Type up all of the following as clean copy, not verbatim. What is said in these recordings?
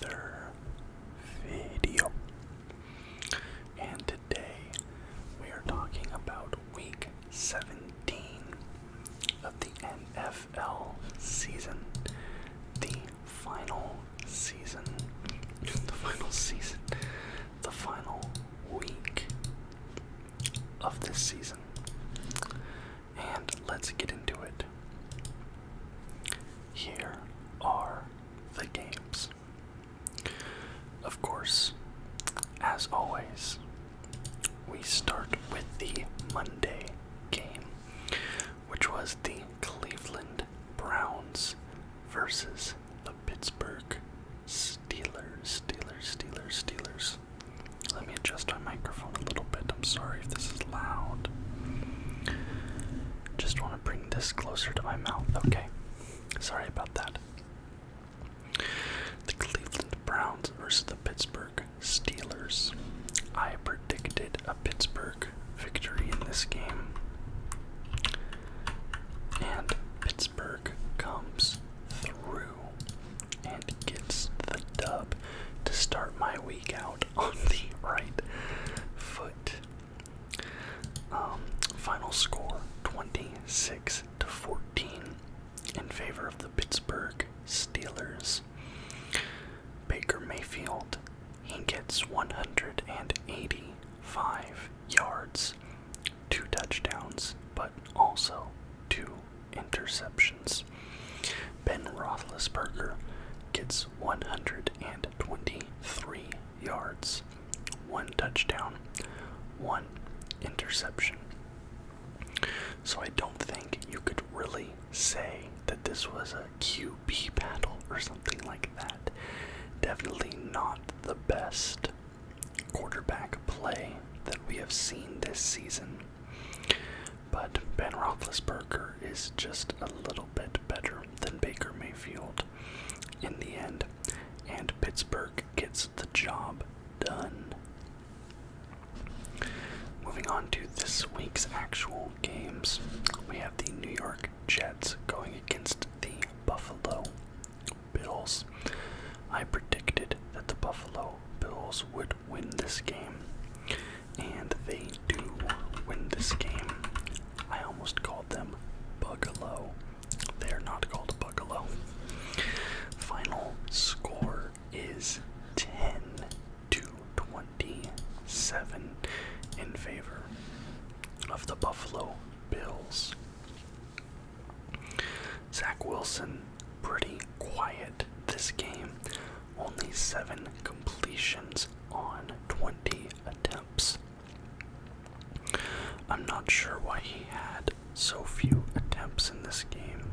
another video. And today we are talking about week 17 of the NFL season. The final week of this season. And let's get into it. Here are the games. Of course, as always, we start with the Monday game, which was the Cleveland Browns versus the Pittsburgh Steelers. Let me adjust my microphone a little bit. I'm sorry if this is loud. Just want to bring this closer to my mouth. Okay. Sorry about that. The Cleveland Browns versus the Pittsburgh Steelers. I predicted a Pittsburgh victory in this game. And Pittsburgh comes through and gets the dub to start my week out on the right foot. Final score 26-14 in favor of the Pittsburgh Steelers. Baker Mayfield, he gets 185 yards, 2 touchdowns, but also 2 interceptions. Ben Roethlisberger gets 123 yards, 1 touchdown, 1 interception. So I don't think you could really say that this was a QB battle or something like that. Definitely not the best quarterback play that we have seen this season. But Ben Roethlisberger is just a little bit better than Baker Mayfield in the end, and Pittsburgh gets the job done. Moving on to this week's actual games, we have the New York Jets going against the Buffalo Bills. I predicted that the Buffalo Bills would win this game, and they do win this game. I almost called them Bugalo. They are not called Bugalo. Final score is 10-27 in favor of the Buffalo Bills. Zach Wilson, pretty quiet this game. Only 7 completions on 20 attempts. I'm not sure why he had so few attempts in this game.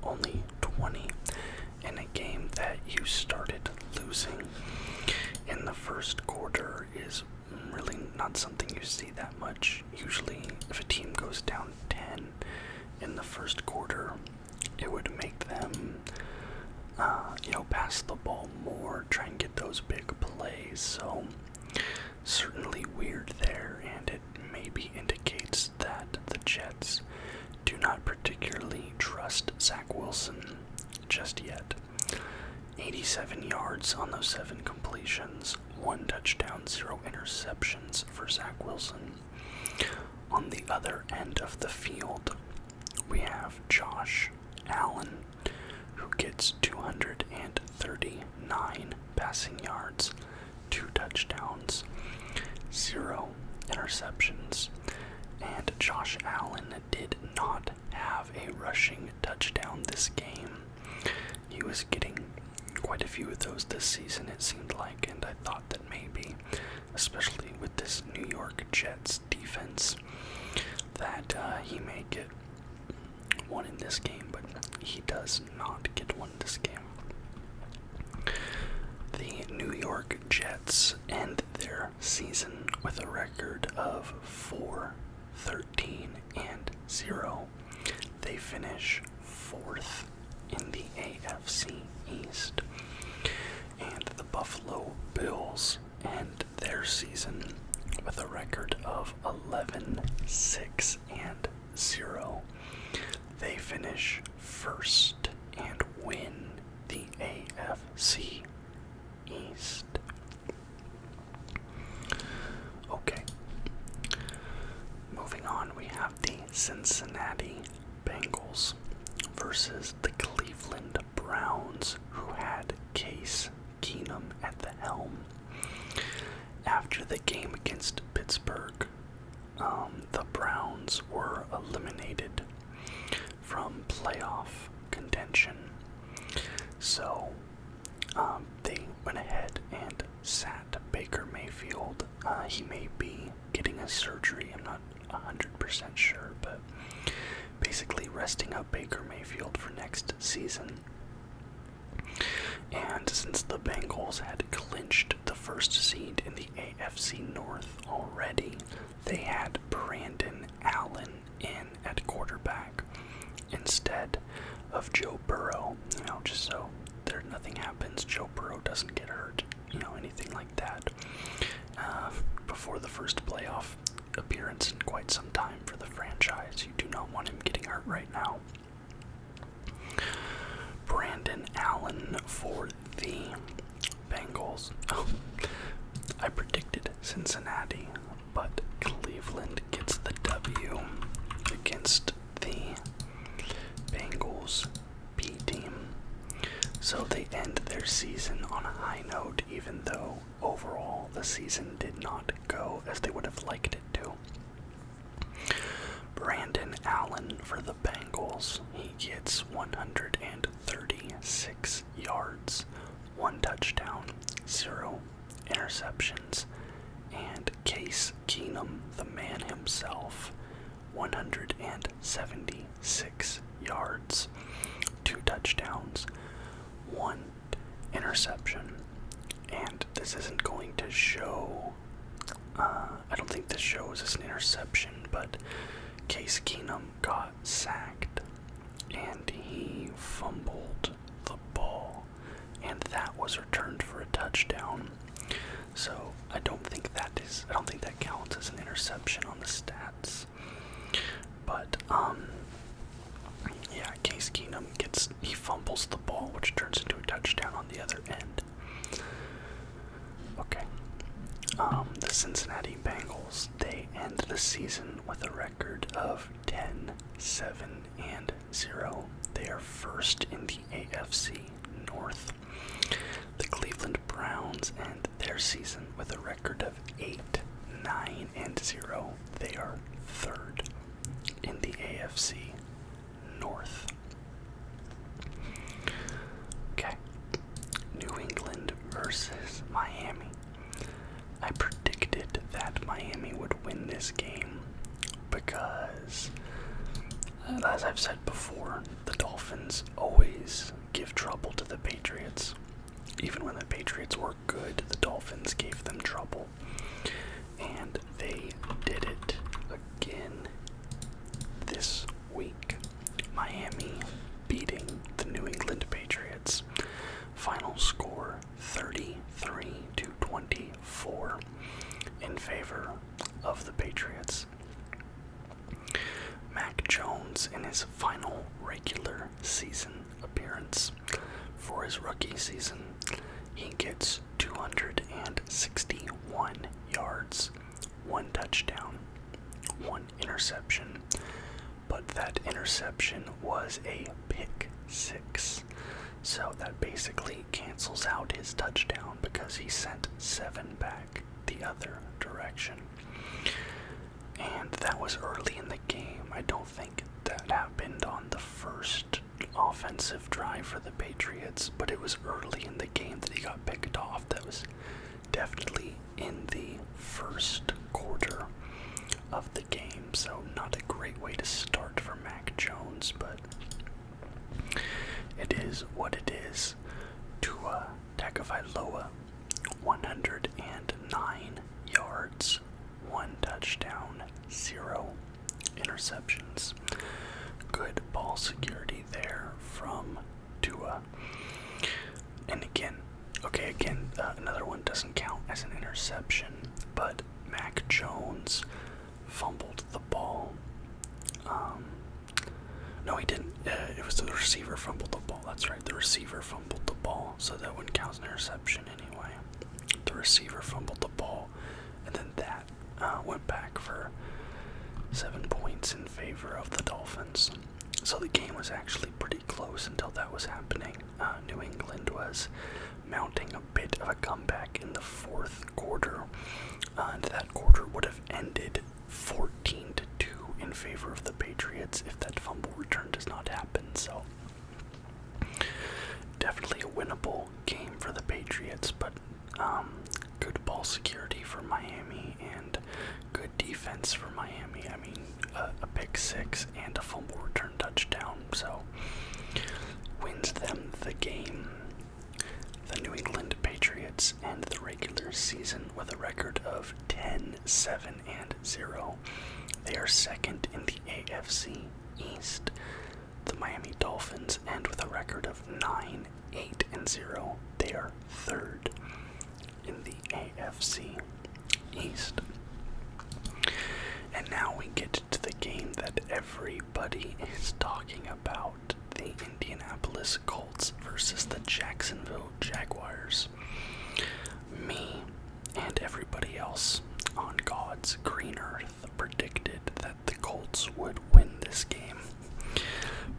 Only 20 in a game that you started losing in the first quarter is really not something you see that much. Usually, if a team goes down 10 in the first quarter, it would make them, pass the ball more, try and get those big plays. So, certainly weird there, and it maybe indicates that the Jets do not particularly trust Zach Wilson just yet. 87 yards on those 7 completions, 1 touchdown, 0 interceptions for Zach Wilson. On the other end of the field, we have Josh Allen, who gets 239 passing yards, 2 touchdowns, 0 interceptions. And Josh Allen did not have a rushing touchdown this game. He was getting quite a few of those this season, it seemed like, and I thought that maybe, especially with this New York Jets defense, that he may get one in this game, but he does not get one in this game. The New York Jets end their season with a record of 4-13-0. They finish 4th in the AFC East. And the Buffalo Bills end their season with a record of 11-6-0. They finish first and win the AFC East. Okay. Moving on, we have the Cincinnati Bengals versus the Cleveland Browns, who had Case Keenum at the helm. After the game against Pittsburgh, the Browns were eliminated from playoff contention. So they went ahead and sat Baker Mayfield. He may be getting a surgery, I'm not 100% sure, but basically resting up Baker Mayfield for next season. And since the Bengals had clinched the first seed in the AFC North already, they had Brandon Allen in at quarterback instead of Joe Burrow, just so nothing happens, Joe Burrow doesn't get hurt, anything like that. Before the first playoff appearance in quite some time for the franchise, you do not want him getting hurt right now. Brandon Allen for the Bengals. I predicted Cincinnati, but Cleveland gets the W against the Bengals B team. So they end their season on a high note, even though overall the season did not go as they would have liked it to. Brandon Allen for the Bengals, he gets 136 yards, 1 touchdown, 0 interceptions, and Case Keenum, the man himself, 176 yards, 2 touchdowns, 1 interception. And this isn't going to show, I don't think this shows as an interception, but Case Keenum got sacked and he fumbled the ball, and that was returned for a touchdown. So I don't think that counts as an interception on the stats. But yeah, Case Keenum he fumbles the ball, which turns into a touchdown on the other end. Okay. The Cincinnati Bengals, they end the season with a record of 10-7-0. They are first in the AFC North. The Cleveland Browns end their season with a record of 8-9-0. They are third in the AFC North. Okay. New England versus Miami. I predicted that Miami would win this game because, as I've said before, the Dolphins always give trouble to the Patriots. Even when the Patriots were good, the Dolphins gave them trouble. And they did it again this week. Miami beating the New England Patriots. Final score 33-24 in favor of the Patriots. Mac Jones, in his final regular season appearance for his rookie season, he gets 261 yards, 1 touchdown, 1 interception, but that interception was a pick 6. So that basically cancels out his touchdown because he sent 7 back the other direction. And that was early in the game. I don't think that happened on the first offensive drive for the Patriots, but it was early in the game that he got picked off. That was definitely in the first quarter of the game, so not a great way to start for Mac Jones, but it is what it is. Tua Tagovailoa, 109 yards, 1 touchdown, 0 interceptions. Good ball security there from Tua. And again, another one doesn't count as an interception, but Mac Jones fumbled the ball. No, he didn't. It was the receiver fumbled the ball. That's right, the receiver fumbled the ball, so that wouldn't count as an interception anyway. anyway. The receiver fumbled the ball, and then that went back for 7 points in favor of the Dolphins. So the game was actually pretty close until that was happening. New England was mounting a bit of a comeback in the fourth quarter, and that quarter would have ended 14-2 in favor of the Patriots if that fumble return does not happen. So definitely a winnable game for the Patriots, but good ball security for Miami and good defense for Miami. I mean, a pick six and a fumble return touchdown, so wins them the game. The New England Patriots end the regular season with a record of 10-7-0. They are second in the AFC East. The Miami Dolphins end with a record of 9-8-0. They are third in the AFC East. And now we get to the game that everybody is talking about, the Indianapolis Colts versus the Jacksonville Jaguars. Me and everybody else on God's green earth predicted that the Colts would win this game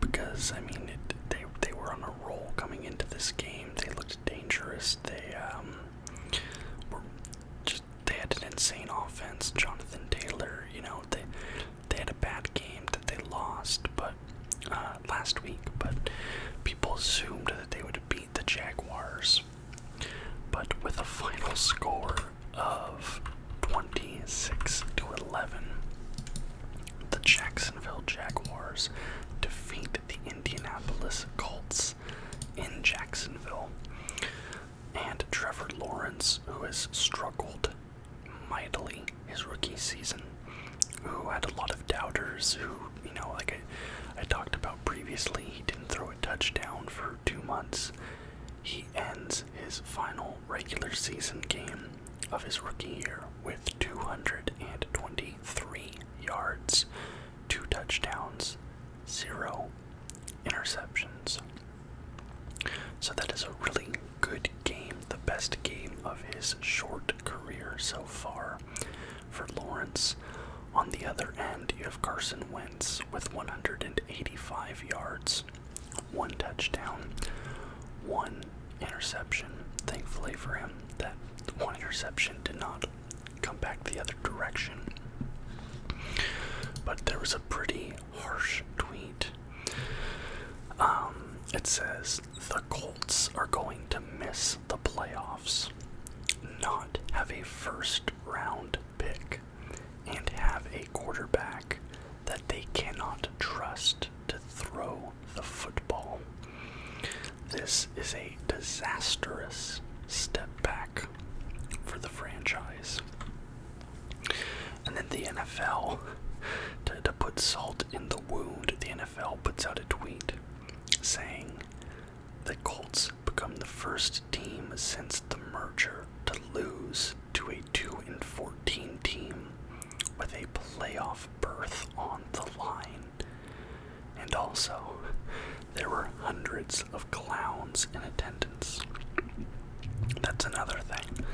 because, I mean, they were on a roll coming into this game. They looked dangerous. They had an insane offense. Jonathan Taylor, they had a bad game that they lost, but last week, but people assumed that they would beat the Jaguars. But with a final score of 26-11, the Jacksonville Jaguars defeat the Indianapolis Colts in Jacksonville. And Trevor Lawrence, who has struggled mightily his rookie season, who had a lot of doubters, who, like I talked about previously, he didn't throw a touchdown for 2 months. He ends his final regular season game of his rookie year with 223 yards, 2 touchdowns, 0 interceptions. So that is a really good game, the best game of his short career so far for Lawrence. On the other end, you have Carson Wentz with 185 yards, 1 touchdown, 1 interception. Thankfully for him, that 1 interception did not come back the other direction. But there was a pretty harsh tweet. It says, the Colts are going to miss the playoffs, not have a first round pick, and have a quarterback that they cannot trust to throw the football. This is a disastrous step back for the franchise. And then the NFL, to put salt in the wound, the NFL puts out a tweet saying the Colts become the first team since the merger to lose to a 2-14 team with a playoff berth on the line. And also, there were hundreds of clowns in attendance. That's another thing.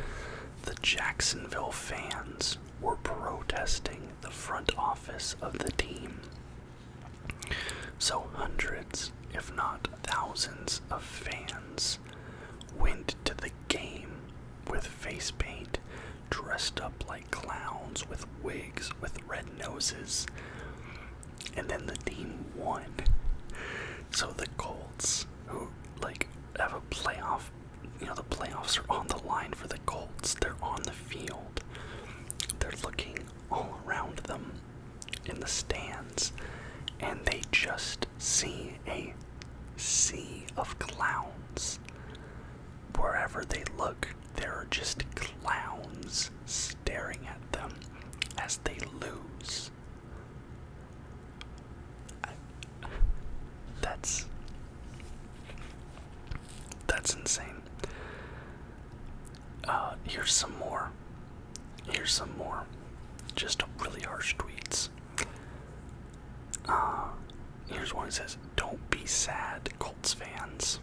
The Jacksonville fans were protesting the front office of the team. So hundreds, if not thousands, of fans went to the game with face paint, dressed up like clowns, with wigs, with red noses, and then the team won. So the Colts, who have a playoff, the playoffs are on the line for the Colts. They're on the field. They're looking all around them in the stands, and they just see a sea of clowns. Wherever they look, there are just clowns staring at them as they lose. That's insane. Here's some more. Just really harsh tweets. Here's one that says, "Don't be sad, Colts fans.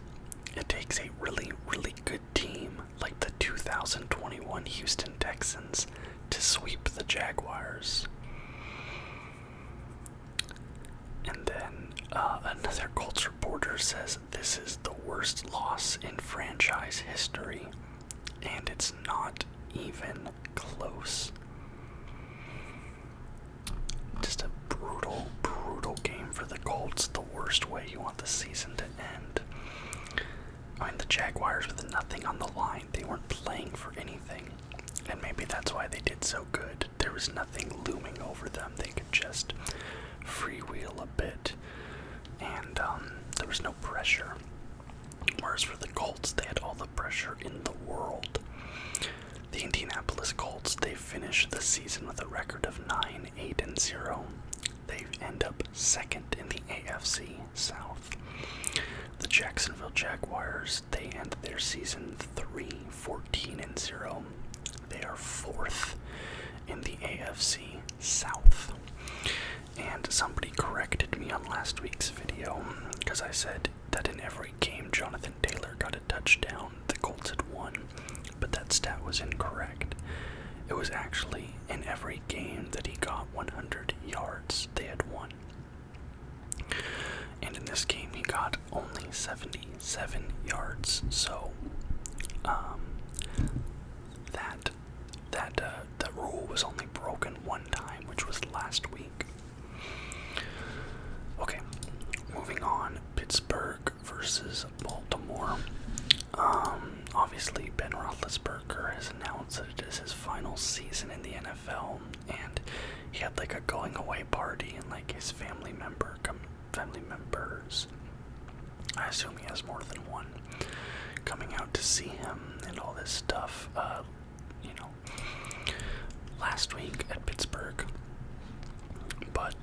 It takes a really, really good team like the 2021 Houston Texans to sweep the Jaguars. And then another Colts reporter says this is the worst loss in franchise history, and it's not even close. Just a brutal game for the Colts, the worst way you want the season to end. I mean, the Jaguars with nothing on the line, they weren't playing for anything, and maybe that's why they did so good. There was nothing looming over them. They could just freewheel a bit, and there was no pressure. Whereas for the Colts, they had all the pressure in the world. The Indianapolis Colts, they finished the season with a record of 9-8-0. They end up second in the AFC South. The Jacksonville Jaguars, they end their season 3-14-0. They are fourth in the AFC South. And somebody corrected me on last week's video because I said that in every game Jonathan Taylor got a touchdown, the Colts had won, but that stat was incorrect. It was actually in every game that he got 100 yards, they had won. And in this game he got only 77 yards, so that rule was only broken one time, which was last week. Okay, moving on. Pittsburgh versus Baltimore. Obviously, Ben Roethlisberger has announced that it is his final season in the NFL, and he had like a going away party, and like his family members, I assume he has more than one, coming out to see him and all this stuff. Last week at Pittsburgh, but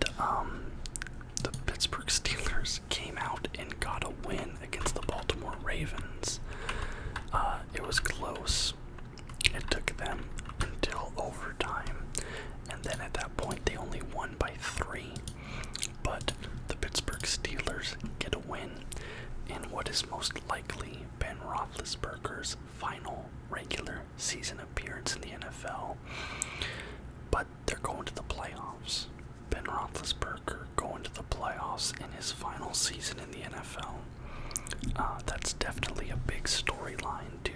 the Pittsburgh Steelers came out and got a win against the Baltimore Ravens. It was close. It took them until overtime, and then at that point they only won by 3. But the Pittsburgh Steelers get a win in what is most likely Ben Roethlisberger's final regular season appearance in the NFL. But they're going to the playoffs. Ben Roethlisberger going to the playoffs in his final season in the NFL. That's definitely a big storyline to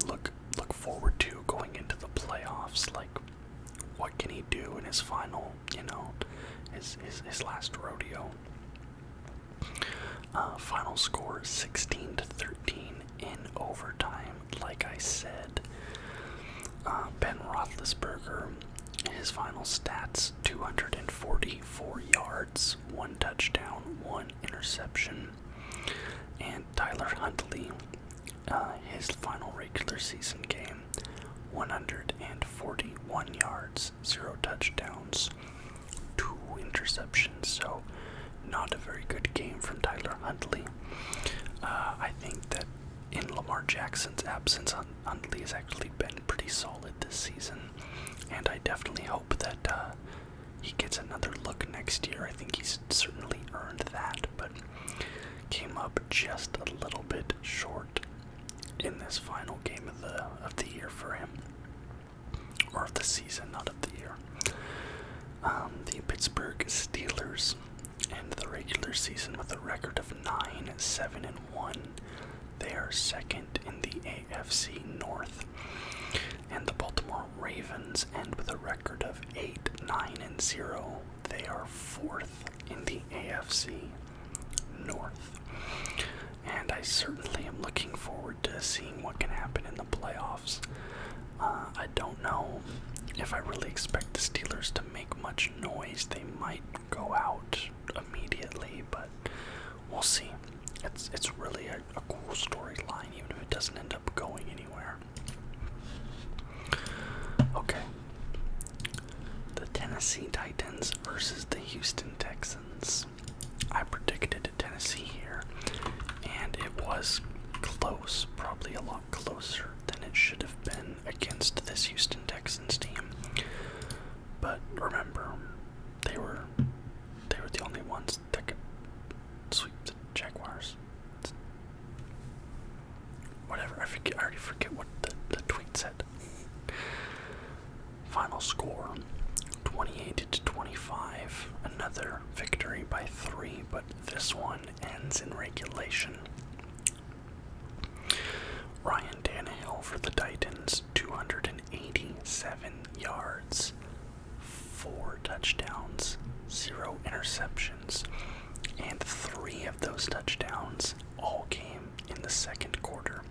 look forward to going into the playoffs. Like, what can he do in his final, his last rodeo? Final score 16-13 in overtime. Like I said, Ben Roethlisberger, his final stats: 244 yards, 1 touchdown, 1 interception. And Tyler Huntley, his final regular season game, 141 yards, 0 touchdowns, 2 interceptions. So not a very good game from Tyler Huntley. I think that in Lamar Jackson's absence, Huntley has actually been pretty solid this season, and I definitely hope that he gets another look next year. I think he's certainly earned that, but came up just a little bit short in this final game of the year for him, or of the season, not of the year. The Pittsburgh Steelers end the regular season with a record of 9-7-1. They are second in the AFC North. And the Baltimore Ravens end with a record of 8-9-0. They are fourth in the AFC North. And I certainly am looking forward to seeing what can happen in the playoffs. I don't know if I really expect the Steelers to make much noise. They might go out immediately, but we'll see. It's really a cool storyline, even if it doesn't end up going anywhere. Okay. The Tennessee Titans versus the Houston Texans. I predicted Tennessee here, and it was close, probably a lot closer than it should have been against this Houston Texans team. But remember, they were the only ones that could sweep the Jaguars. Whatever, I already forget what the That's it. Final score, 28-25. Another victory by 3, but this one ends in regulation. Ryan Tannehill for the Titans, 287 yards, 4 touchdowns, 0 interceptions, and 3 of those touchdowns all came in the second quarter.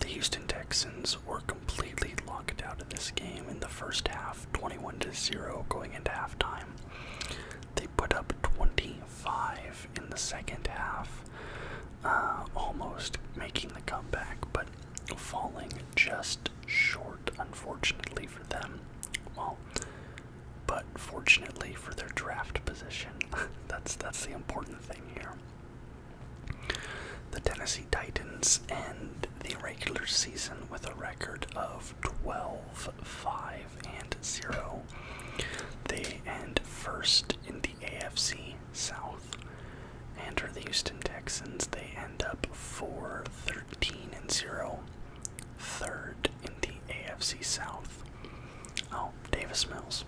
The Houston Texans were completely locked out of this game in the first half, 21-0 going into halftime. They put up 25 in the second half, almost making the comeback, but falling just short, unfortunately for them. Well, but fortunately for their draft position. That's the important thing here. The Tennessee Titans end the regular season with a record of 12-5-0. They end first in the AFC South. And for the Houston Texans, they end up 4-13-0, third in the AFC South. Oh, Davis Mills.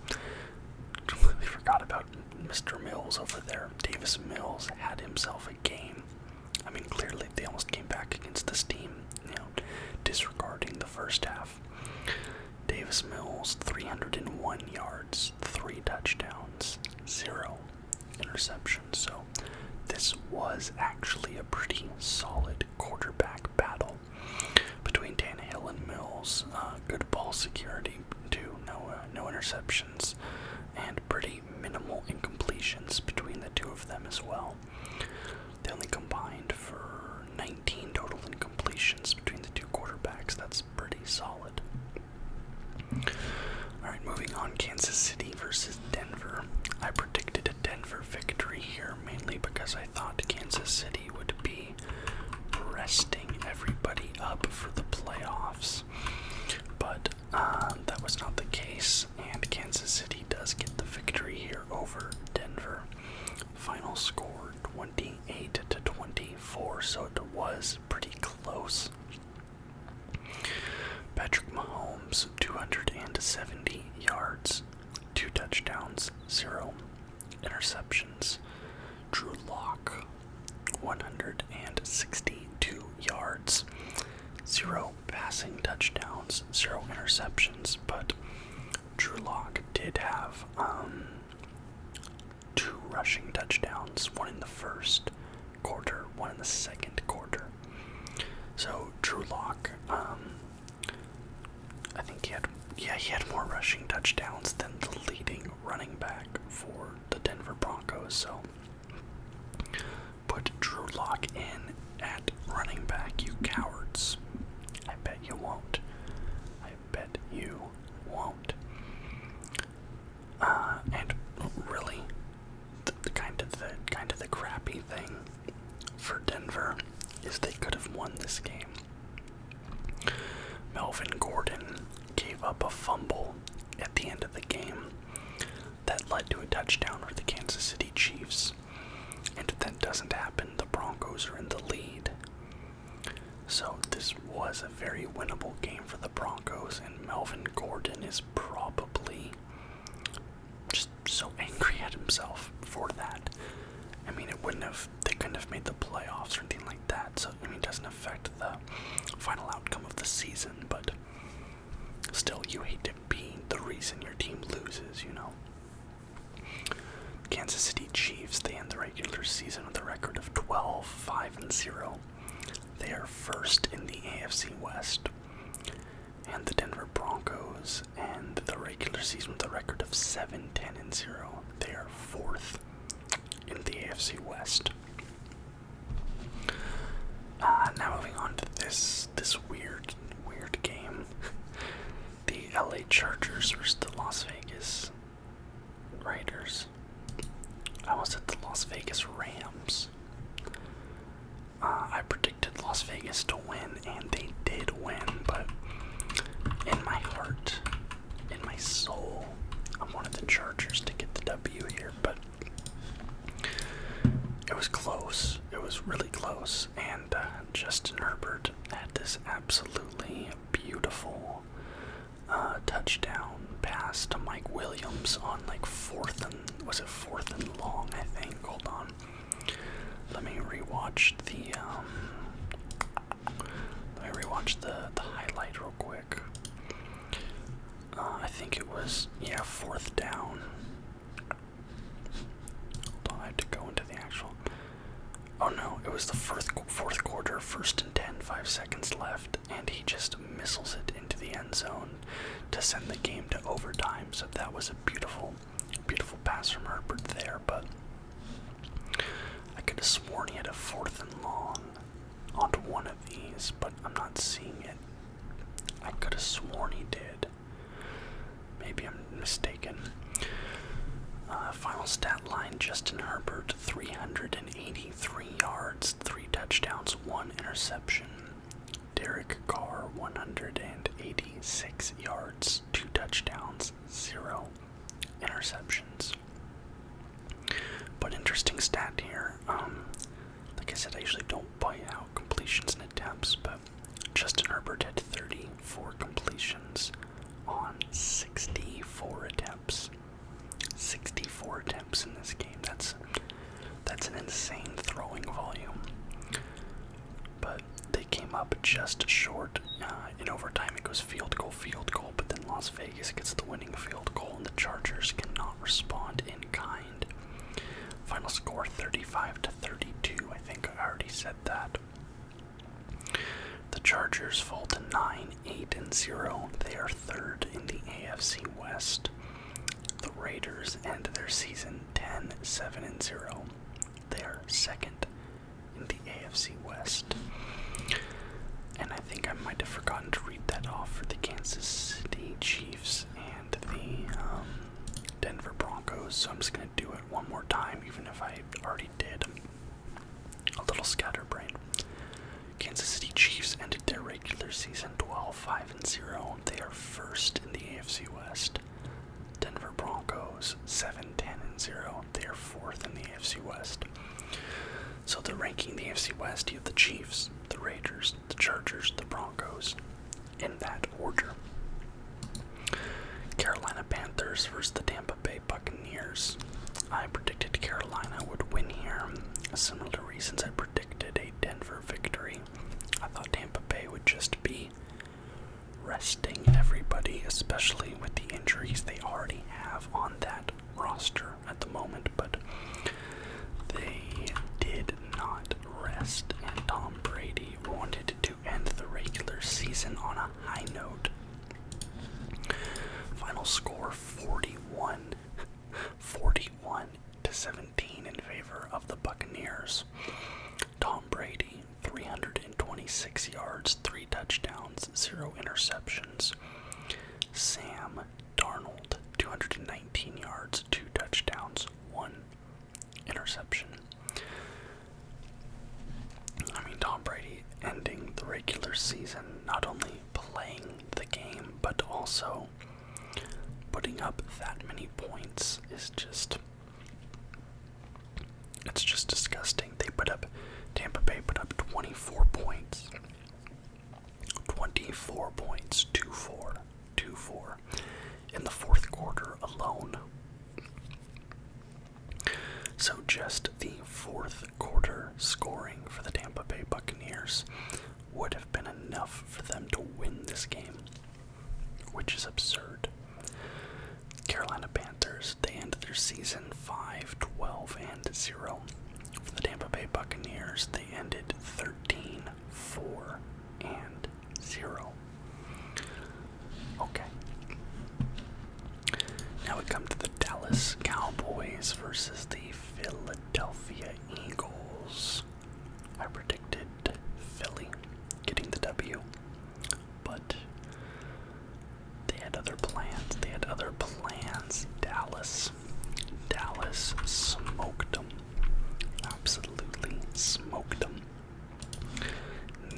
Completely forgot about Mr. Mills over there. Davis Mills had himself a game. I mean, clearly they almost came back against this team, disregarding the first half. Davis Mills, 301 yards, 3 touchdowns, 0 interceptions. So this was actually a pretty solid quarterback battle between Tannehill and Mills. Good ball security too, no interceptions, and pretty minimal incompletions between the two of them as well. They only combined for 19 total incompletions between the two quarterbacks. That's pretty solid. Alright, moving on, Kansas City versus Denver. I predicted a Denver victory here, mainly because I thought Kansas City would be resting everybody up for the playoffs. But that was not the case, and Kansas City does get the victory here over Denver. Final score, 28-24, so it was pretty close. Patrick Mahomes, 270 yards, 2 touchdowns, 0 interceptions. Drew Lock, 162 yards, 0 passing touchdowns, 0 interceptions, but Drew Lock did have 2 rushing touchdowns, 1 in the first quarter, 1 in the second quarter. So Drew Lock, I think he had more rushing touchdowns than the leading running back for the Denver Broncos. So put Drew Lock in at running back, you cowards. I bet you won't. I bet you won't. And really, the kind of the crappy thing for Denver is they could have won this game. Melvin Gordon gave up a fumble at the end of the game that led to a touchdown for the Kansas City Chiefs. And if that doesn't happen, the Broncos are in the lead. So this was a very winnable game for the Broncos, and Melvin Gordon is probably just so angry at himself for that. I mean, they couldn't have made the playoffs or anything like that, so I mean, it doesn't affect the final outcome of the season, but still, you hate to be the reason your team loses, Kansas City Chiefs, they end the regular season with a record of 12-5-0. They are first in the AFC West. And the Denver Broncos end the regular season with a record of 7-10-0. They are fourth in the AFC West. Now moving on to this weird game. The LA Chargers versus the Las Vegas Raiders. I was at the Las Vegas Rams. I predicted Las Vegas to win, and they did win, but in my heart, in my soul, I wanted the Chargers to get the W here, but it was close. It was really close, and Justin Herbert had this absolutely beautiful beautiful touchdown pass to Mike Williams on like fourth and long, I think. Hold on. Let me rewatch the highlight real quick. I think it was, fourth down. Hold on, I have to go into the actual. Oh no, it was the fourth quarter, 1st and 10, 5 seconds left, and he just missiles it into the end zone to send the game to overtime. So that was a beautiful, beautiful pass from Herbert there, but I could have sworn he had a 4th and long onto one of these, but I'm not seeing it. I could have sworn he did. Maybe I'm mistaken. Final stat line, Justin Herbert, 383 yards, 3 touchdowns, 1 interception. Derek Carr, 186 yards, 2 touchdowns, 0 interceptions. But interesting stat here. Like I said, I usually don't point out completions and attempts, but Justin Herbert had 34 completions on 64 attempts. 64 attempts in this game. That's an insane throwing volume. But they came up just short. In overtime, it goes field goal, but then Las Vegas gets the winning field goal, and the Chargers cannot respond in kind. Final score 35-32. I think I already said that. The Chargers fall to 9-8-0. They are 3rd in the AFC West. The Raiders end their season 10-7-0. They are 2nd in the AFC West. And I think I might have forgotten to read that off for the Kansas City Chiefs and the Denver Broncos, so I'm just going to do it one more time, even if I already did. A little scatterbrained. Kansas City Chiefs ended their regular season 12-5-0. They are 1st in the AFC West. Denver Broncos 7-10-0. They are 4th in the AFC West. So they're ranking the AFC West. You have the Chiefs, the Raiders, the Chargers, the Broncos, in that order. Carolina Panthers versus the Tampa Bay Buccaneers. I predicted Carolina would win here. Similar to reasons I predicted a Denver victory. I thought Tampa Bay would just be resting everybody, especially with the injuries they already have on that roster at the moment, but they did not rest, and Tom Brady wanted to end the regular season on a high note. Final score 41-17 in favor of the Buccaneers. Tom Brady, 326 yards, 3 touchdowns, 0 interceptions. Sam Darnold, 219 yards, 2 touchdowns, 1 interception. I mean, Tom Brady ending the regular season, not only playing the game, but also putting up that many points is just, it's just disgusting. Tampa Bay put up 24 points. 24 points, 2-4 in the 4th quarter alone. So just the 4th quarter scoring for the Tampa Bay Buccaneers would have been enough for them to win this game, which is absurd. Carolina Panthers, they end their season 5-12-0. For the Tampa Bay Buccaneers, they ended 13-4-0. Okay. Now we come to the Dallas Cowboys versus the Philadelphia Eagles. I predicted Philly getting the W, but they had other plans. Dallas smoked them. Absolutely smoked them.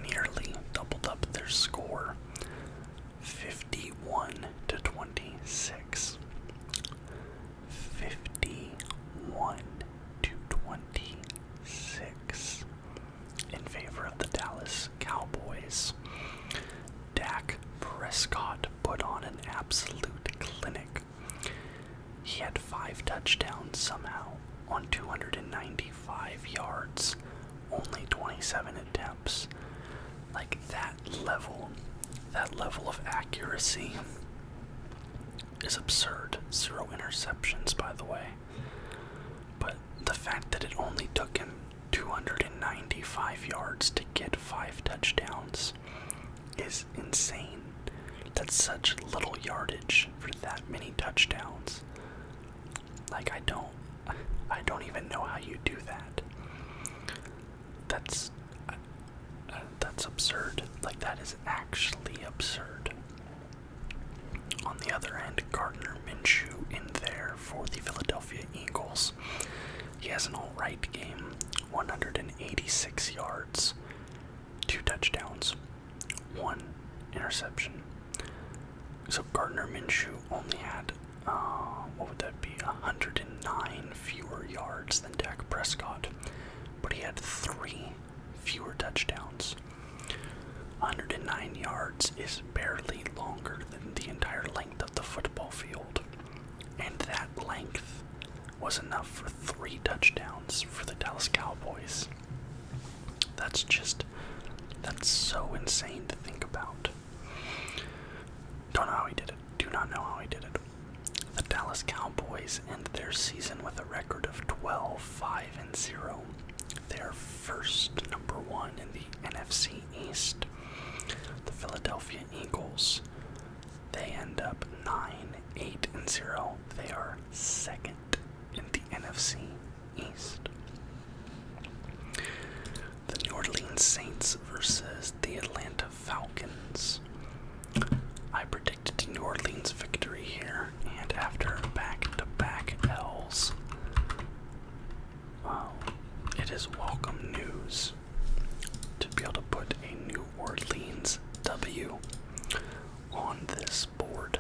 Nearly doubled up their score. 51-26. 51-26 in favor of the Dallas Cowboys. Dak Prescott Prescott put on an absolute clinic. He had 5 touchdowns somehow on 295 yards, only 27 attempts. Like that level of accuracy is absurd. 0 interceptions, by the way. But the fact that it only took him 295 yards to get 5 touchdowns is insane. That's such little yardage for that many touchdowns. Like, I don't even know how you do that. That's absurd. Like, that is actually absurd. On the other end, Gardner Minshew in there for the Philadelphia Eagles. He has an alright game. 186 yards, 2 touchdowns, 1 interception. So Gardner Minshew only had, 109 fewer yards than Dak Prescott, but he had 3 fewer touchdowns. 109 yards is barely longer than the entire length of the football field, and that length was enough for 3 touchdowns for the Dallas Cowboys. That's so insane to think about. Don't know how he did it. Do not know how he did it. The Dallas Cowboys end their season with a record of 12-5-0. They are first, number 1 in the NFC East. The Philadelphia Eagles, they end up 9-8-0. They are second in the NFC East. The New Orleans Saints versus the Atlanta Falcons. I predicted New Orleans victory here, and after back-to-back L's, well, it is welcome news to be able to put a New Orleans W on this board.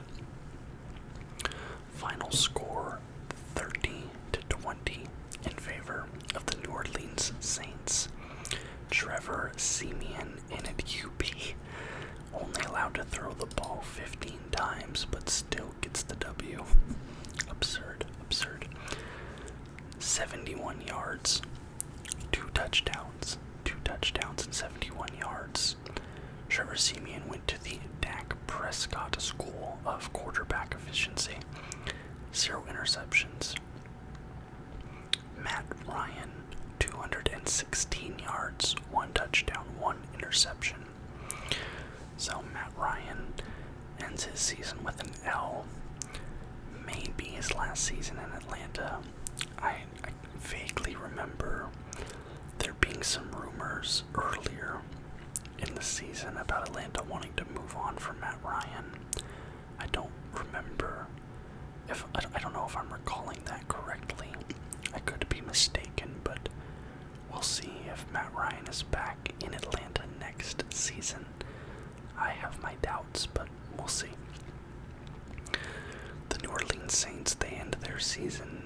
Final score 30-20 in favor of the New Orleans Saints. Trevor Siemian in at UB, only allowed to throw the ball 15 times, but still gets the W. Absurd. 71 yards, 2 touchdowns and 71 yards. Trevor Siemian went to the Dak Prescott School of Quarterback Efficiency. 0 interceptions. Matt Ryan, 216 yards, 1 touchdown, 1 interception. So Matt Ryan ends his season with an L. Maybe his last season in Atlanta. I vaguely remember there being some rumors earlier in the season about Atlanta wanting to move on from Matt Ryan. I don't remember if I don't know if I'm recalling that correctly. I could be mistaken, but we'll see if Matt Ryan is back in Atlanta next season. I have my doubts, but we'll see. The New Orleans Saints, they end their season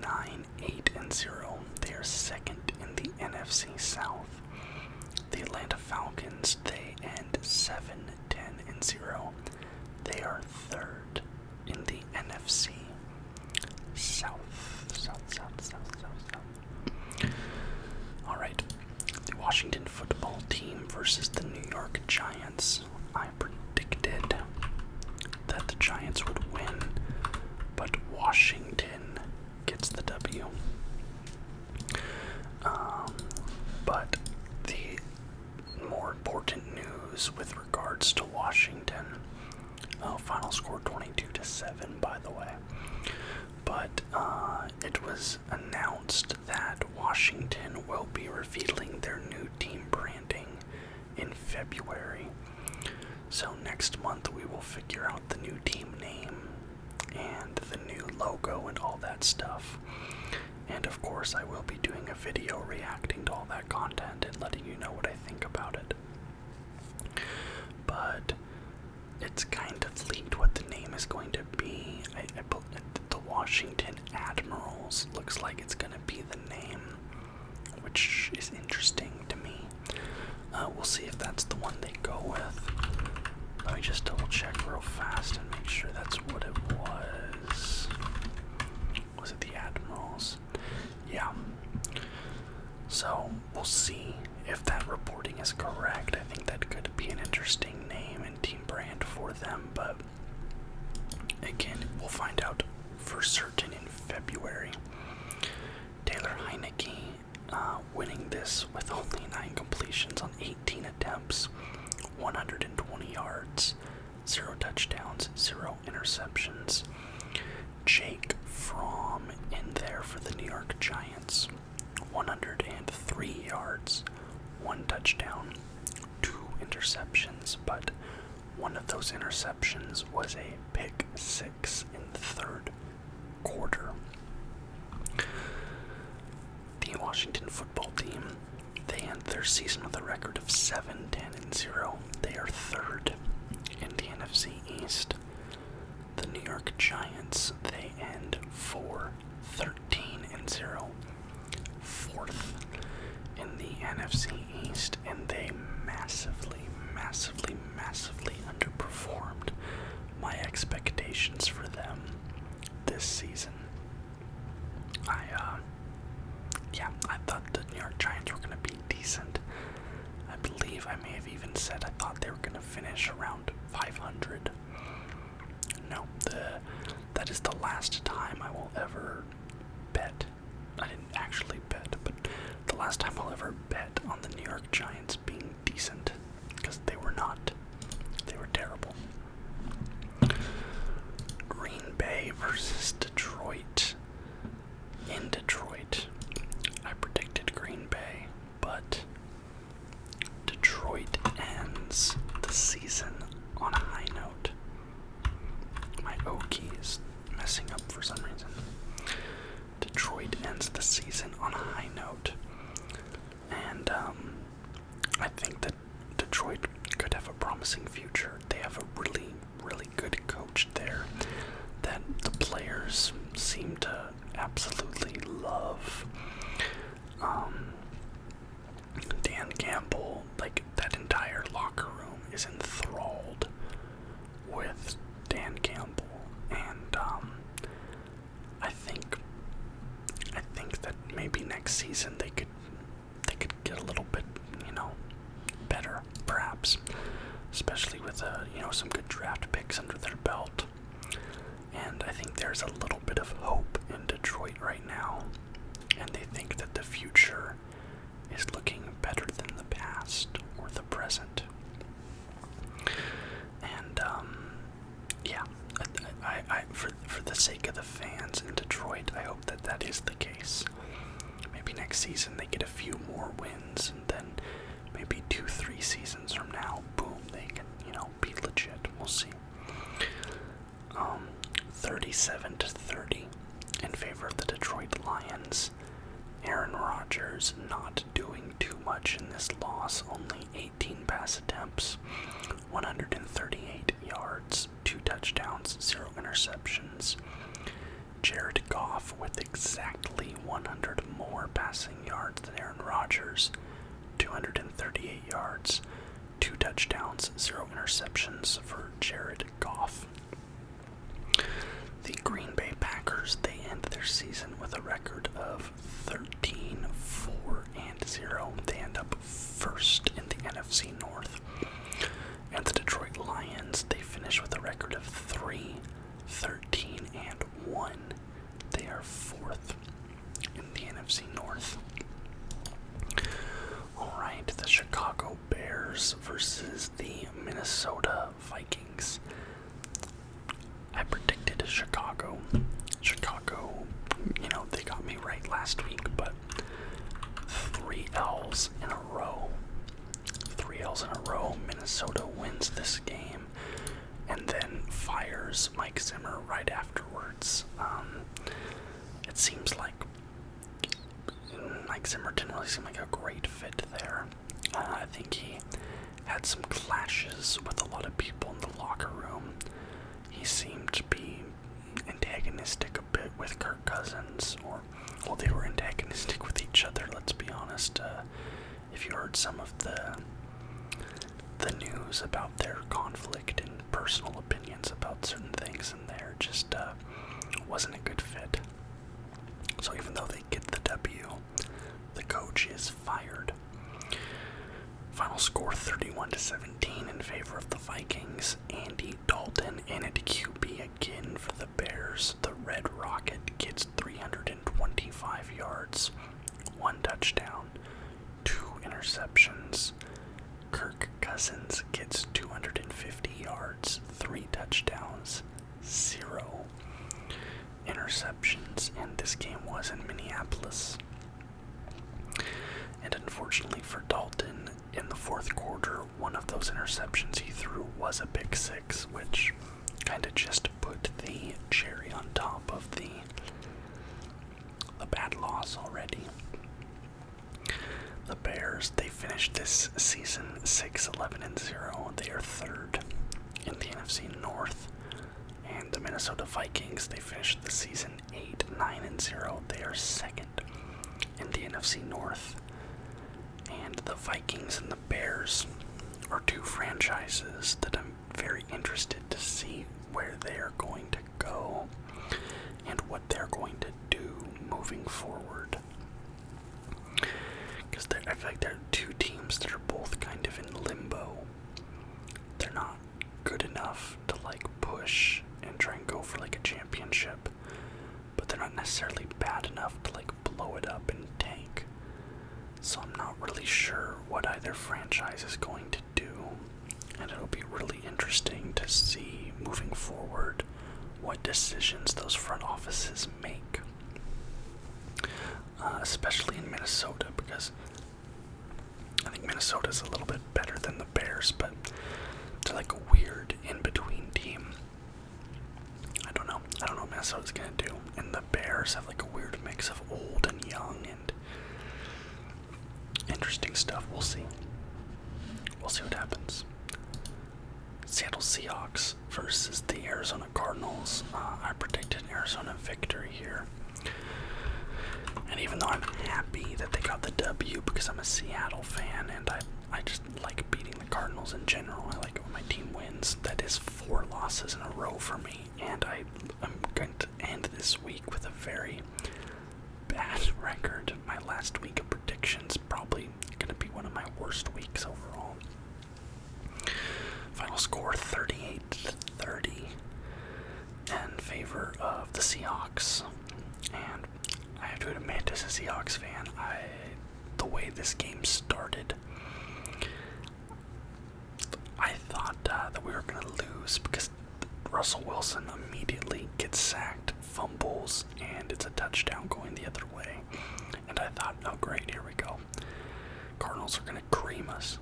9-8-0. They are second in the NFC South. The Atlanta Falcons, they end 7-10-0. They are third in the NFC South. Alright, the Washington football team versus the New York Giants. I predicted that the Giants would win, but Washington gets the W. But the more important news with regards to Washington, final score 22-7, by the way. But it was announced that Washington will be revealing their new team branding in February. So next month we will figure out the new team name and the new logo and all that stuff. And of course I will be doing a video reacting to all that content and letting you know what I think about it. But it's kind of leaked what the name is going to be. The Washington Admirals looks like it's going to be the name, which is interesting to me. We'll see if that's the one they go with. Let me just double check real real fast and make sure that's what it was. Was it the Admirals? Yeah. So we'll see if that reporting is correct. I think that could be an interesting name and team brand for them, but again, we'll find out for certain in February. Taylor Heineke winning this with only 9 completions on 18 attempts, 120 yards, 0 touchdowns, 0 interceptions. Jake Fromm in there for the New York Giants, 103 yards, 1 touchdown, 2 interceptions, but one of those interceptions was a pick 6 in the 3rd quarter. The Washington football team, they end their season with a record of 7-10-0. They are 3rd in the NFC East. The New York Giants, they end 4-13-0. 4th in the NFC East, and they massively underperformed my expectations for them this season. I thought the New York Giants were going to be decent. I believe I may have even said I thought they were going to finish around 500. No, that is the last time I will ever bet. I didn't actually bet, but the last time I'll ever bet on the New York Giants being decent, because they were not. They were terrible. Green Bay versus Detroit. In Detroit, I predicted Green Bay, but Detroit ends the season on a high note. My O key is messing up for some reason. Detroit ends the season on a high note, and I think that Detroit could have a promising future. They have a really good coach there that the players seem to absolutely love. Dan Campbell, like, that entire locker room is enthralled with Dan Campbell, and I think that maybe next season they could get a little bit, better, perhaps, especially with some good draft picks under their belt. And I think there's a little bit of hope in Detroit right now, and they think that the future is looking better than the past or the present. And for the sake of the fans in Detroit, I hope that is the case. Maybe next season they get a few more wins, and then maybe 2-3 seasons from now, boom, they can, be legit. We'll see. 37-30 in favor of the Detroit Lions. Aaron Rodgers not doing too much in this loss, only 18 pass attempts, 138 yards, 2 touchdowns, 0 interceptions. Jared Goff with exactly 100 more passing yards than Aaron Rodgers, 238 yards, 2 touchdowns, 0 interceptions for Jared Goff. The Green Bay Packers, they end their season with a record of 13-4-0. They end up 1st in the NFC North. And the Detroit Lions, they finish with a record of 3-13-1. They are 4th in the NFC North. Alright, the Chicago Bears versus the Minnesota Vikings. I predicted Chicago. They got me right last week, but 3 L's in a row. 3 L's in a row. Minnesota wins this game and then fires Mike Zimmer right afterwards. It seems like Mike Zimmer didn't really seem like a great fit there. I think he had some clashes with a lot of people in the locker room. He seemed to be antagonistic a bit with Kirk Cousins, they were antagonistic with each other, let's be honest. If you heard some of the news about their conflict in personal opinions about certain things, and there just wasn't a good fit. So even though they get the W, the coach is fired. Final score 31-17 in favor of the Vikings. Andy Dalton in at QB again for the Bears. The Red Rocket gets 325 yards, 1 touchdown, 2 interceptions. Kirk Cousins gets 250 yards, 3 touchdowns, 0 interceptions, and this game was in Minneapolis. And unfortunately for Dalton, in the fourth quarter, one of those interceptions he threw was a pick six, which kind of just put the cherry on top of the bad loss already. The Bears, they finished this season 6-11-0. They are third in the NFC North. And the Minnesota Vikings, they finished the season 8-9-0. They are second in the NFC North. And the Vikings and the Bears are two franchises that I'm very interested to see where they're going to go and what they're going to do moving forward. Because I feel like they're two teams that are both kind of in limbo. They're not good enough to push and try and go for a championship, but they're not necessarily bad enough to blow it up and tank. So I'm not really sure what either franchise is going to do, and it'll be really interesting to see moving forward what decisions those front offices make. Especially in Minnesota, because I think Minnesota's a little bit better than the Bears, but they're a weird in-between team. I don't know what Minnesota's gonna do. And the Bears have a weird mix of old and young and interesting stuff. We'll see. We'll see what happens. Seattle Seahawks versus the Arizona Cardinals. I predicted an Arizona victory here. And even though I'm happy that they got the W because I'm a Seattle fan and I just like beating the Cardinals in general. I like it when my team wins. That is 4 losses in a row for me. And I'm going to end this week with a very bad record. My last week of predictions probably going to be one of my worst weeks overall. Final score 38-30 in favor of the Seahawks. And I have to admit, as a Seahawks fan, the way this game started, I thought that we were going to lose because Russell Wilson immediately gets sacked, fumbles, and it's a touchdown going the other way. And I thought, oh great, here we go. Cardinals are going to cream us.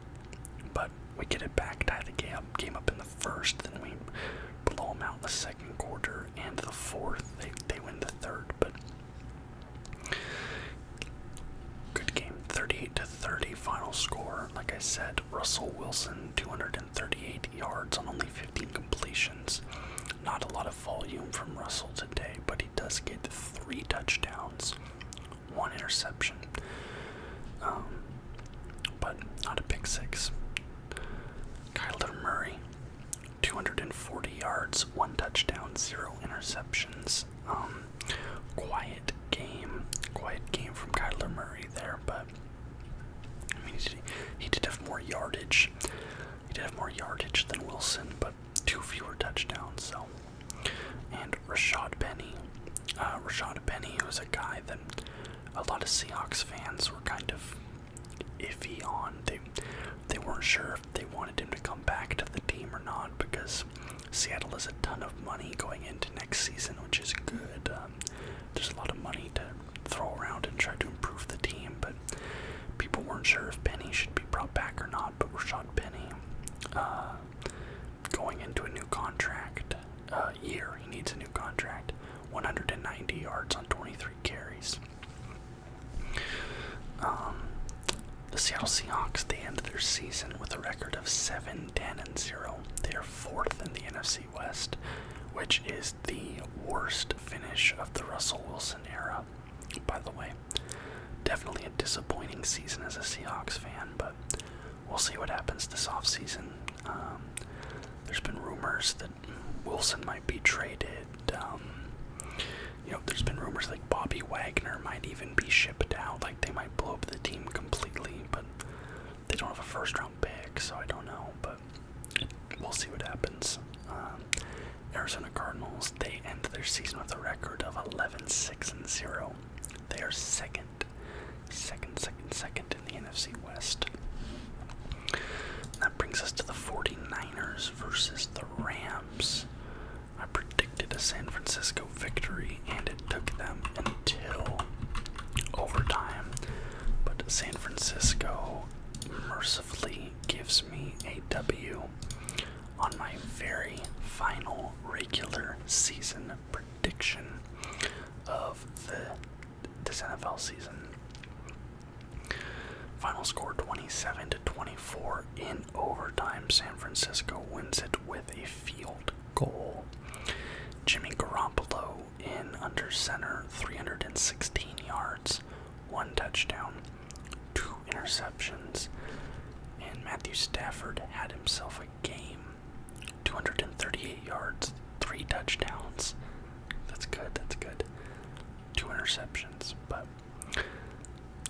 But we get it back, tie the game up in the first, then we blow them out in the second quarter, and the fourth, they win the third. But good game, 38-30 final score. Like I said, Russell Wilson, 238 yards on only 15 completions. Not a lot of volume from Russell today, but he does get 3 touchdowns, 1 interception, but not a pick six. Kyler Murray, 240 yards, 1 touchdown, 0 interceptions. Quiet game from Kyler Murray there, but I mean, he did have more yardage. He did have more yardage than Wilson, but 2 fewer touchdowns. So, and Rashad Penny, who's a guy that a lot of Seahawks fans were kind of iffy on. They weren't sure if they wanted him to come back to the team or not, because Seattle has a ton of money going into next season, which is good. There's a lot of money to throw around and try to improve the team, but people weren't sure if Penny should be brought back or not. But Rashad Penny, going into a new contract year, he needs a new contract. 190 yards on 23 carries. The Seattle Seahawks, they ended their season with a record of 7-10-0. They are 4th in the NFC West, which is the worst finish of the Russell Wilson era, by the way. Definitely a disappointing season as a Seahawks fan, but we'll see what happens this offseason. There's been rumors rumors that Wilson might be traded. There's been rumors like Bobby Wagner might even be shipped out. Like, they might blow up the team completely, but they don't have a first-round pick, so I don't know. But we'll see what happens. Arizona Cardinals, they end their season with a record of 11-6-0. They are second in the NFC West. That brings us to the 49ers versus the Rams. I predicted a San Francisco victory, and it took them until overtime. But San Francisco mercifully gives me a W on my very final regular season prediction of this NFL season. Final score 27-24 in overtime. San Francisco wins it with a field goal. Jimmy Garoppolo in under center, 316 yards, 1 touchdown, 2 interceptions, and Matthew Stafford had himself a game. 238 yards, 3 touchdowns. That's good. 2 interceptions, but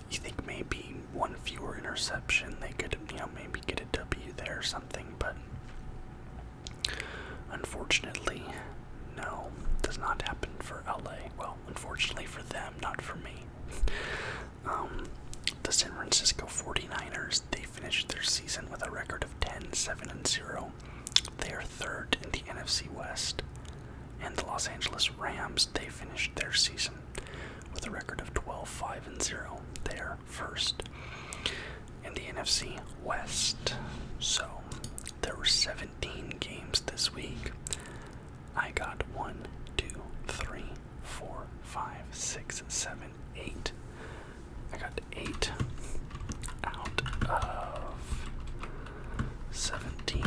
you think maybe 1 fewer interception, they could, maybe get a W there or something, but unfortunately, no, does not happen for LA. Well, unfortunately for them, not for me. The San Francisco 49ers, they finished their season with a record of 10-7-0. They are third in the NFC West. And the Los Angeles Rams, they finished their season with a record of 12-5-0. They are first in the NFC West. So, there were 17 games this week. I got 1, 2, 3, 4, 5, 6, 7, 8. I got 8 out of 17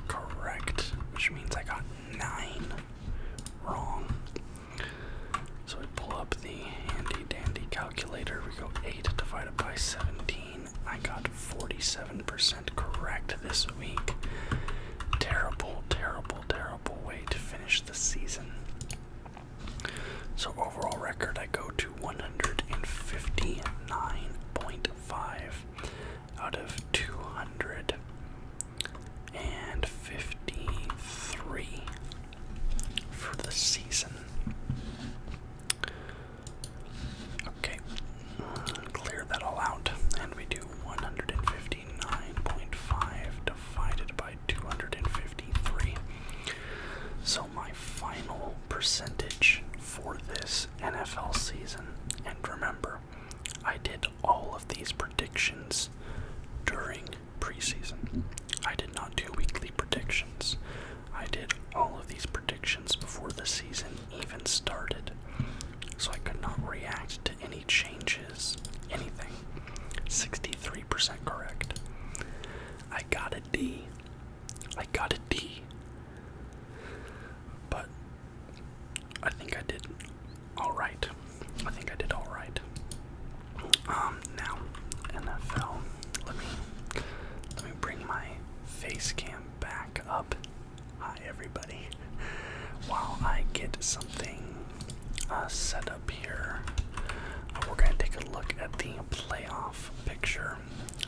correct, which means I got 9 wrong. So we pull up the handy dandy calculator. We go 8 divided by 17. I got 47% correct this week. Terrible way to finish the season. So overall record, I go to 159.5 out of 253 for the season. Okay, clear that all out, and we do 159.5 divided by 253. So my final percentage for this NFL season, and remember, I did all of these predictions during preseason. I did not do weekly predictions. I did all of these predictions before the season even started, so I could not react to any changes, anything. 63% correct. I got a D. But I think I did all right. Now, NFL. Let me bring my face cam back up. Hi, everybody. While I get something set up here, we're going to take a look at the playoff picture.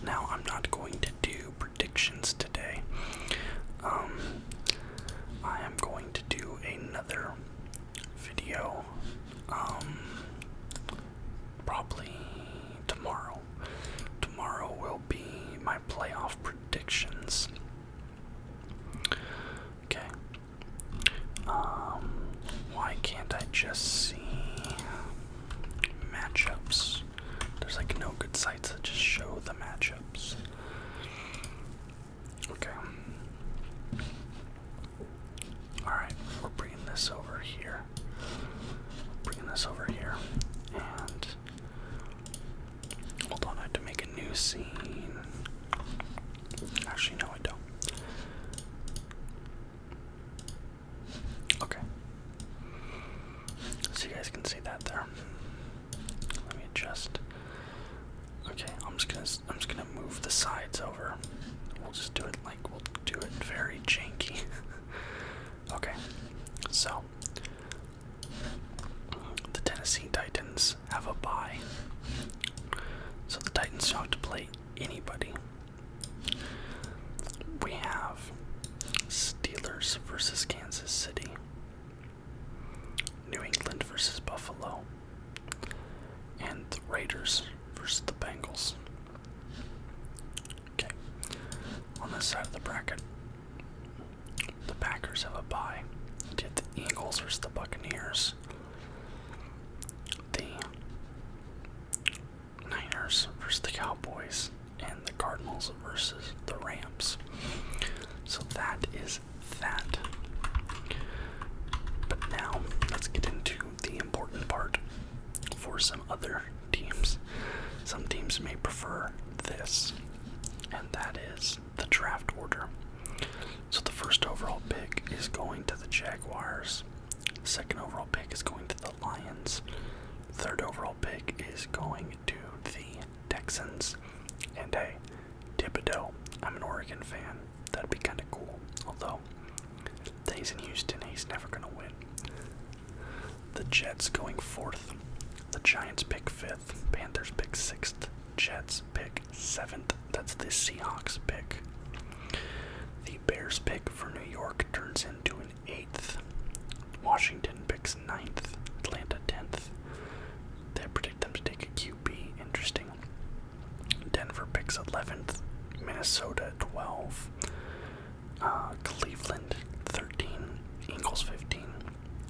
Now, I'm not going to do predictions today. I am going to do another video, probably tomorrow. Tomorrow will be my playoff predictions. Okay. Why can't I just see matchups? There's like no good sites that just show the matchups. Okay. Alright, we're bringing this over here. And hold on, I have to make a new scene. Actually, no, I don't. Okay. So you guys can see that there. Let me adjust. Okay, I'm just gonna move the sides over. We'll just do it very janky. Jaguars have a bye. Did the Eagles versus the Buccaneers. The Niners versus the Cowboys. And the Cardinals versus the Rams. So that is that. But now, let's get into the important part for some other teams. Some teams may prefer this, and that is the draft order. So the first overall pick is going to the Jaguars. Second overall pick is going to the Lions. Third overall pick is going to the Texans. And hey, Thibodeau, I'm an Oregon fan. That'd be kind of cool. Although, he's in Houston, he's never going to win. The Jets going fourth. The Giants pick fifth. Panthers pick sixth. Jets pick seventh. That's the Seahawks pick. The Bears pick for New York turns into an eighth. Washington picks ninth. Atlanta 10th. They predict them to take a QB. Interesting. Denver picks 11th. Minnesota 12. Cleveland 13. Eagles 15.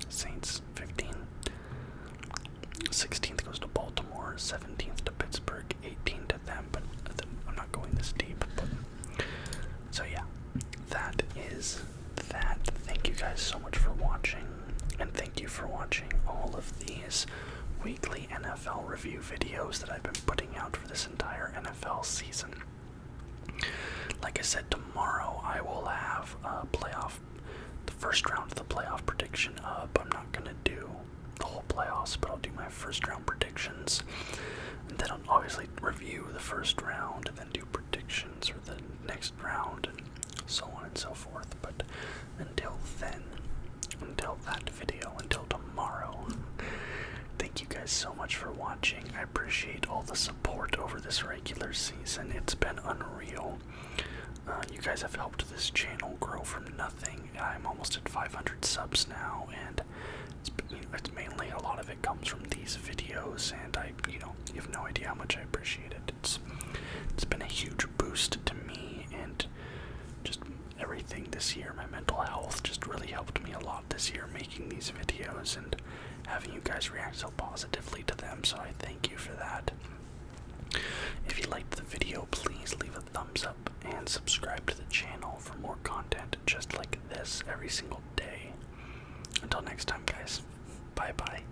Saints 15. 16th goes to Baltimore. 17th to Pittsburgh. 18th to them. But I'm not going this deep. But so yeah, that is that. Thank you guys so much for watching. And thank you for watching all of these weekly NFL review videos that I've been putting out for this entire NFL season. Like I said, tomorrow I will have the first round of the playoff prediction up. I'm not going to do the whole playoffs, but I'll do my first round predictions. And then I'll obviously review the first round and then do predictions for the next round and so on and so forth. But until then, until that video, until tomorrow, thank you guys so much for watching. I appreciate all the support over this regular season. It's been unreal. You guys have helped this channel grow from nothing. I'm almost at 500 subs now, and it's mainly, a lot of it comes from these videos, and you have no idea how much I appreciate it. It's been a huge boost to me, and just everything this year. My mental health just really helped me a lot this year making these videos and having you guys react so positively to them, so I thank you for that. If you liked the video, please leave a thumbs up and subscribe to the channel for more content just like this every single day. Until next time, guys. Bye-bye.